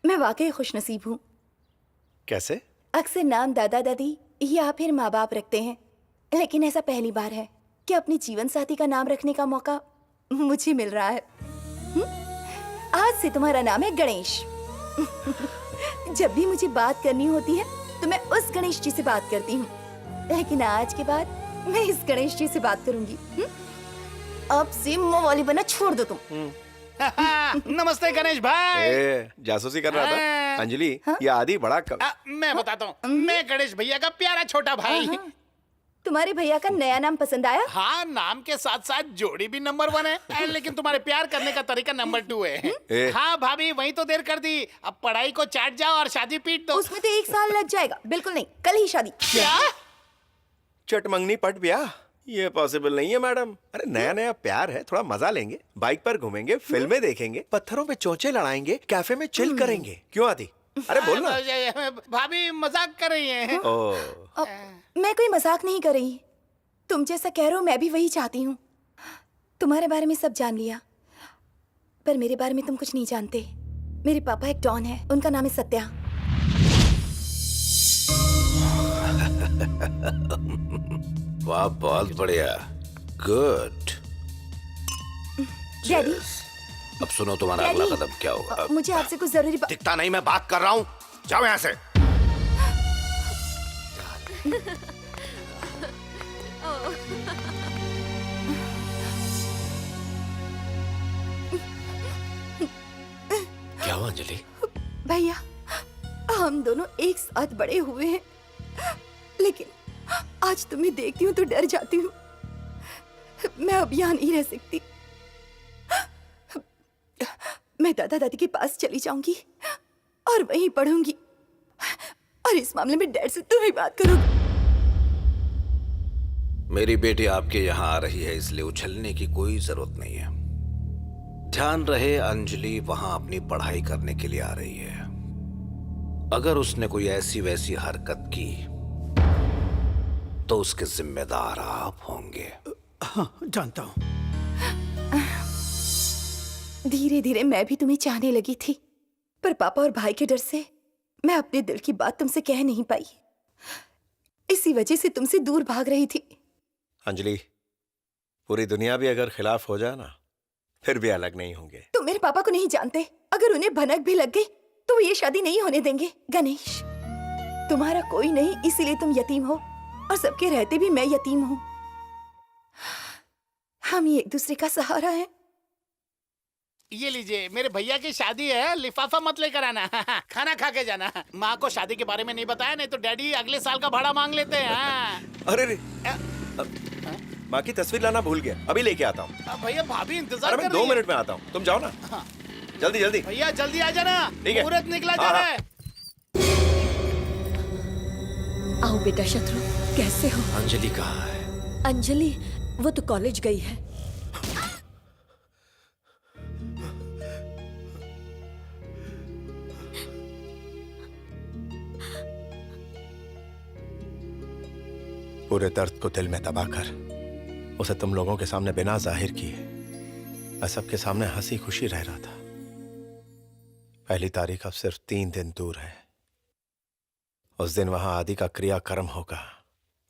मैं वाकई खुशनसीब हूँ। कैसे? अक्सर नाम दादा दादी या फिर माँ बाप रखते हैं, लेकिन ऐसा पहली बार है कि अपने जीवन साथी का नाम रखने का मौका मुझे मिल रहा है। आज से तुम्हारा नाम है गणेश। जब भी मुझे बात करनी होती है तो मैं उस गणेश जी से बात करती हूँ, लेकिन आज के बाद मैं इस गणेश जी से बात करूंगी। अब से मवाली बना छोड़ दो तुम। नमस्ते गणेश भाई। जासूसी कर रहा था अंजलि। ये आदि बड़ा मैं बताता हूँ, मैं गणेश भैया का प्यारा छोटा भाई। तुम्हारे भैया का नया नाम पसंद आया? हाँ, नाम के साथ साथ जोड़ी भी नंबर 1 है, लेकिन तुम्हारे प्यार करने का तरीका नंबर 2 है। हाँ भाभी, वही तो देर कर दी। अब पढ़ाई को चाट जाओ और शादी पीट दो। उसमें तो 1 साल लग जाएगा। बिल्कुल नहीं, कल ही शादी। क्या? चटमंगनी पट ब्याह? ये पॉसिबल नहीं है मैडम। अरे नया नया प्यार है, थोड़ा मजा लेंगे, बाइक पर घूमेंगे, फिल्में देखेंगे, पत्थरों पे चोंचे लड़ाएंगे, कैफे में चिल करेंगे। क्यों आदि? अरे बोल ना। भाभी मजाक कर रही हैं। मैं कोई मजाक नहीं कर रही। तुम जैसा कह रहे हो मैं भी वही चाहती हूँ। तुम्हारे बारे में सब जान लिया, पर मेरे बारे में तुम कुछ नहीं जानते। मेरे पापा एक डॉन है, उनका नाम है सत्या। वाह, बहुत बढ़िया, गुड। डैडी, अब सुनो तुम्हारा अगला कदम क्या होगा। मुझे आपसे कुछ जरूरी दिखता नहीं, मैं बात कर रहा हूँ, जाओ यहाँ से। क्या हुआ अंजलि? भैया, हम दोनों एक साथ बड़े हुए हैं, लेकिन आज तुम्हें देखती हूँ तो डर जाती हूँ। मैं अब यहाँ नहीं रह सकती। मैं दादा दादी के पास चली जाऊंगी और वहीं पढ़ूंगी, और इस मामले में डैड से तुम ही बात करोगी। मेरी बेटी आपके यहाँ आ रही है, इसलिए उछलने की कोई जरूरत नहीं है। ध्यान रहे, अंजलि वहां अपनी पढ़ाई करने के लिए आ रही है। अगर उसने कोई ऐसी वैसी हरकत की तो उसके जिम्मेदार आप होंगे। हाँ, जानता हूं। धीरे धीरे मैं भी तुम्हें चाहने लगी थी, पर पापा और भाई के डर से मैं अपने दिल की बात तुमसे कह नहीं पाई। इसी वजह से तुमसे दूर भाग रही थी। अंजलि, पूरी दुनिया भी अगर खिलाफ हो जाए ना, फिर भी अलग नहीं होंगे। तुम मेरे पापा को नहीं जानते। अगर उन्हें भनक भी लग गई तो वो ये शादी नहीं होने देंगे। गणेश, तुम्हारा कोई नहीं, इसीलिए तुम यतीम हो, और सबके रहते भी मैं यतीम हूँ। हम एक दूसरे का सहारा हैं। ये लीजिए, मेरे भैया की शादी है, लिफाफा मत लेकर आना। खाना खा के जाना। माँ को शादी के बारे में नहीं बताया, नहीं तो डैडी अगले साल का भाड़ा मांग लेते हैं। अरे रे, माँ की तस्वीर लाना भूल गया, अभी लेके आता हूँ। भैया, भाभी इंतजार कर रही है। 2 मिनट में आता हूँ, तुम जाओ ना। हाँ। जल्दी जल्दी भैया जल्दी आ जाना, मुहूर्त निकला जा रहा है। आओ बेटा शत्रु, कैसे हो? अंजलि कहाँ है? अंजलि, वो तो कॉलेज गई है। पूरे दर्द को दिल में दबाकर उसे तुम लोगों के सामने बिना जाहिर किए मैं सबके सामने हंसी खुशी रह रहा था। पहली तारीख अब सिर्फ 3 दिन दूर है। उस दिन वहां आदि का क्रियाक्रम होगा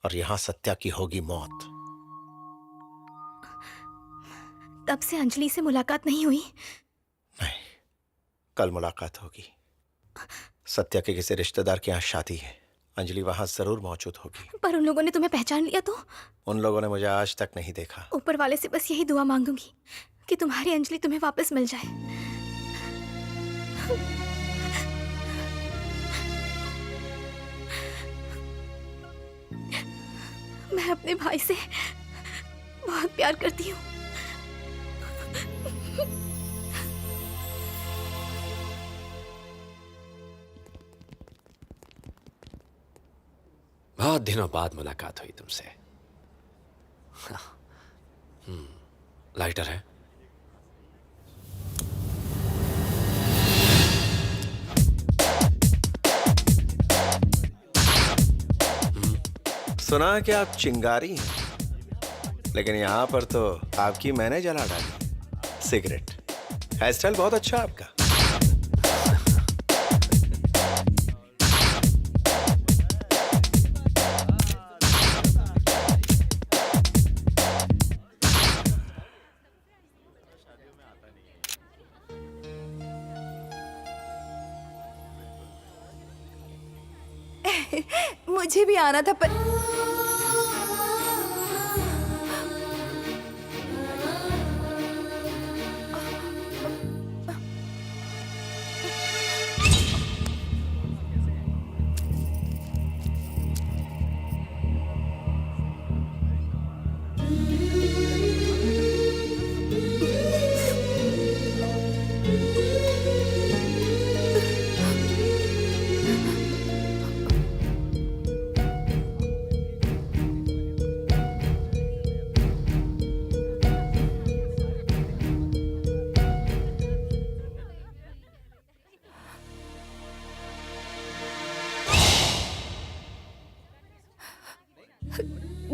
और यहां सत्या की होगी मौत। तब से अंजलि से मुलाकात नहीं हुई? नहीं, कल मुलाकात होगी। सत्या के किसी रिश्तेदार के यहाँ शादी है, अंजलि वहां जरूर मौजूद होगी। पर उन लोगों ने तुम्हें पहचान लिया तो? उन लोगों ने मुझे आज तक नहीं देखा। ऊपर वाले से बस यही दुआ मांगूंगी कि तुम्हारी अंजलि तुम्हें वापस मिल जाए। मैं अपने भाई से बहुत प्यार करती हूँ। बहुत दिनों बाद मुलाकात हुई तुमसे। लाइटर है? सुना है कि आप चिंगारी हैं, लेकिन यहाँ पर तो आपकी मैंने जला डाली। सिगरेट, हेयर स्टाइल बहुत अच्छा आपका। मुझे भी आना था पर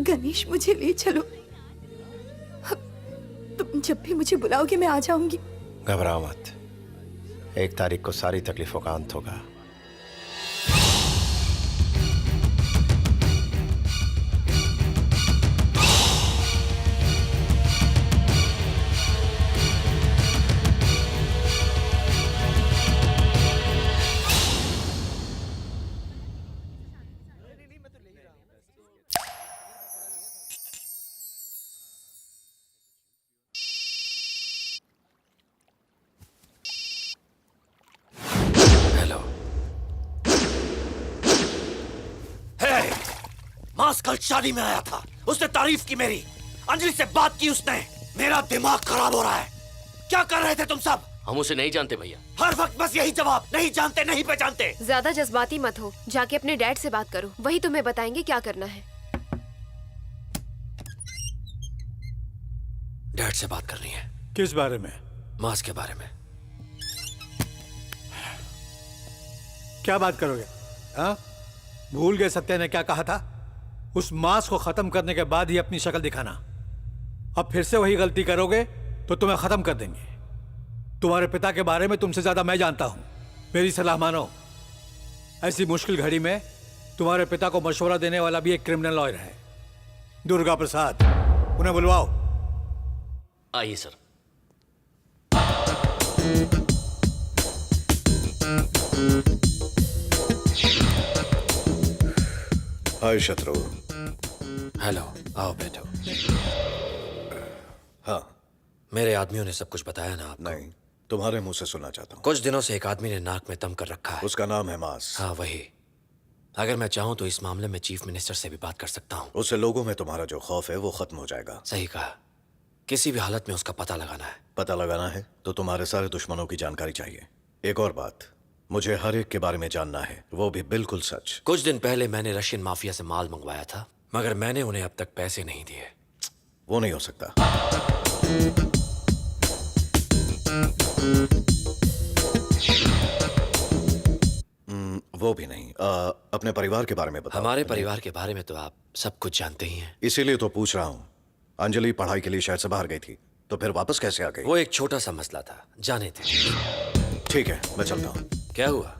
गणेश, मुझे ले चलो। तुम जब भी मुझे बुलाओगे मैं आ जाऊंगी। घबराओ मत, 1 तारीख को सारी तकलीफों का अंत होगा। हेलो। मास कल शादी में आया था, उसने तारीफ की मेरी, अंजलि से बात की उसने। मेरा दिमाग खराब हो रहा है। क्या कर रहे थे तुम सब? हम उसे नहीं जानते भैया। हर वक्त बस यही जवाब, नहीं जानते नहीं पहचानते। ज्यादा जज्बाती मत हो, जाके अपने डैड से बात करो, वही तुम्हें बताएंगे क्या करना है। डैड से बात करनी है। किस बारे में? मास के बारे में। क्या बात करोगे? हाँ, भूल गए सत्या ने क्या कहा था? उस मांस को खत्म करने के बाद ही अपनी शक्ल दिखाना। अब फिर से वही गलती करोगे तो तुम्हें खत्म कर देंगे। तुम्हारे पिता के बारे में तुमसे ज्यादा मैं जानता हूं। मेरी सलाह मानो। ऐसी मुश्किल घड़ी में तुम्हारे पिता को मशवरा देने वाला भी एक क्रिमिनल लॉयर है, दुर्गा प्रसाद। उन्हें बुलवाओ। आइए सर। हाय शत्रु। हेलो, आओ बैठो। हाँ। मेरे आदमियों ने सब कुछ बताया ना आपको? नहीं, तुम्हारे मुंह से सुनना चाहता हूँ। कुछ दिनों से एक आदमी ने नाक में दम कर रखा है। उसका नाम है मास। हाँ वही। अगर मैं चाहूँ तो इस मामले में चीफ मिनिस्टर से भी बात कर सकता हूँ। उससे लोगों में तुम्हारा जो खौफ है वो खत्म हो जाएगा। सही कहा। किसी भी हालत में उसका पता लगाना है। पता लगाना है तो तुम्हारे सारे दुश्मनों की जानकारी चाहिए। एक और बात, मुझे हर एक के बारे में जानना है, वो भी बिल्कुल सच। कुछ दिन पहले मैंने रशियन माफिया से माल मंगवाया था, मगर मैंने उन्हें अब तक पैसे नहीं दिए। वो नहीं हो सकता। वो भी नहीं। अपने परिवार के बारे में बताओ। हमारे परिवार के बारे में तो आप सब कुछ जानते ही हैं। इसीलिए तो पूछ रहा हूँ। अंजलि पढ़ाई के लिए शहर से बाहर गई थी, तो फिर वापस कैसे आ गई? वो एक छोटा सा मसला था, जाने थे। ठीक है, मैं चलता हूँ। क्या हुआ?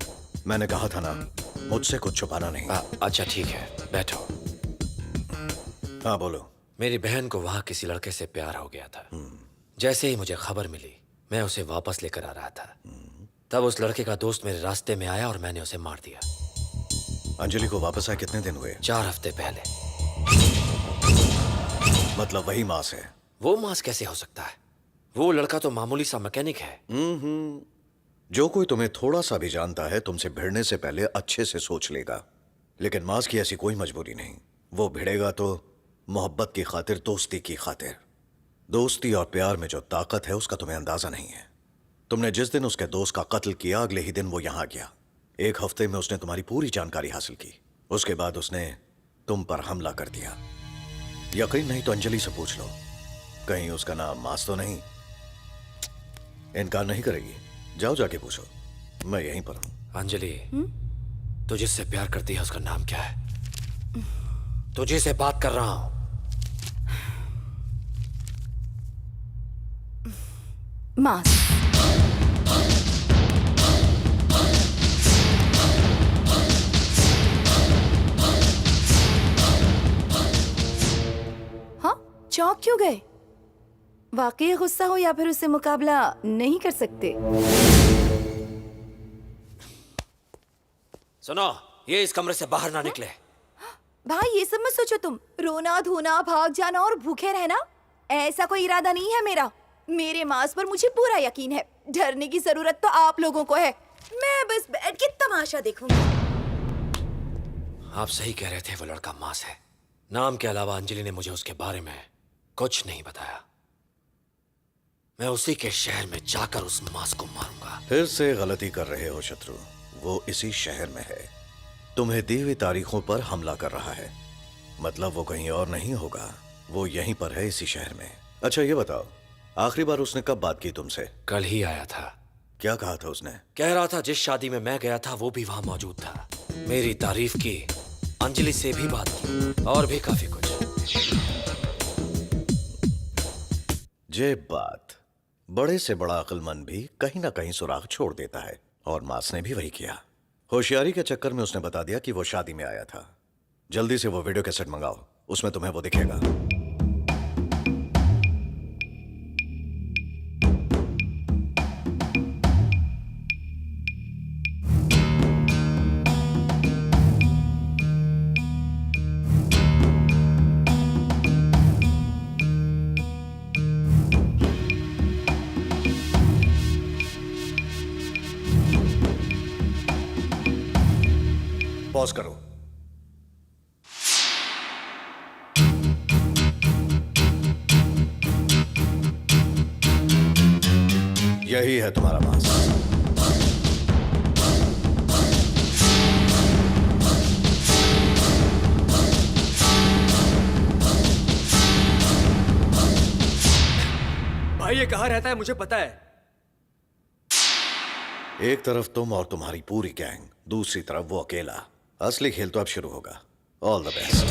मैंने कहा था ना, मुझसे कुछ छुपाना नहीं। अच्छा ठीक है, बैठो। हाँ बोलो। मेरी बहन को वहाँ किसी लड़के से प्यार हो गया था। जैसे ही मुझे खबर मिली, मैं उसे वापस लेकर आ रहा था। तब उस लड़के का दोस्त मेरे रास्ते में आया और मैंने उसे मार दिया। अंजलि को वापस आए कितने दिन हुए? 4 हफ्ते पहले। मतलब वही मास है? वो मास कैसे हो सकता है? वो लड़का तो मामूली सा मैकेनिक है। जो कोई तुम्हें थोड़ा सा भी जानता है तुमसे भिड़ने से पहले अच्छे से सोच लेगा। लेकिन मास की ऐसी कोई मजबूरी नहीं। वो भिड़ेगा तो मोहब्बत की खातिर, दोस्ती की खातिर। दोस्ती और प्यार में जो ताकत है उसका तुम्हें अंदाजा नहीं है। तुमने जिस दिन उसके दोस्त का कत्ल किया, अगले ही दिन वो यहां गया। 1 हफ्ते में उसने तुम्हारी पूरी जानकारी हासिल की। उसके बाद उसने तुम पर हमला कर दिया। यकीन नहीं तो अंजलि से पूछ लो, कहीं उसका नाम मास तो नहीं? इनकार नहीं करेगी, जाओ जाके पूछो, मैं यहीं पर हूं। अंजलि, तू जिससे प्यार करती है उसका नाम क्या है? तुझे से बात कर रहा हूं। मास। हाँ, चौंक क्यों गए? वाकई गुस्सा हो या फिर उससे मुकाबला नहीं कर सकते? सुनो, ये इस कमरे से बाहर ना निकले। भाई ये सब मत सोचो तुम। रोना धोना, भाग जाना और भूखे रहना, ऐसा कोई इरादा नहीं है मेरा। मेरे मांस पर मुझे पूरा यकीन है। डरने की जरूरत तो आप लोगों को है। मैं बस बैठ के तमाशा देखूंगी। आप सही कह रहे थे, वो लड़का मांस है। नाम के अलावा अंजलि ने मुझे उसके बारे में कुछ नहीं बताया। मैं उसी के शहर में जाकर उस मांस को मारूंगा। फिर से गलती कर रहे हो शत्रु। वो इसी शहर में है, तुम्हें दी हुई तारीखों पर हमला कर रहा है। मतलब वो कहीं और नहीं होगा, वो यहीं पर है, इसी शहर में। अच्छा ये बताओ, आखिरी बार उसने कब बात की तुमसे? कल ही आया था। क्या कहा था उसने? कह रहा था जिस शादी में मैं गया था वो भी वहां मौजूद था। मेरी तारीफ की, अंजलि से भी बात की, और भी काफी कुछ। जे बात, बड़े से बड़ा अक्लमंद भी कहीं ना कहीं सुराग छोड़ देता है, और मास ने भी वही किया। होशियारी के चक्कर में उसने बता दिया कि वो शादी में आया था। जल्दी से वो वीडियो कैसेट मंगाओ, उसमें तुम्हें वो दिखेगा। पॉज करो। यही है तुम्हारा मांस। भाई ये कहाँ रहता है मुझे पता है। एक तरफ तुम और तुम्हारी पूरी गैंग, दूसरी तरफ वो अकेला। असली खेल तो अब शुरू होगा। All the best.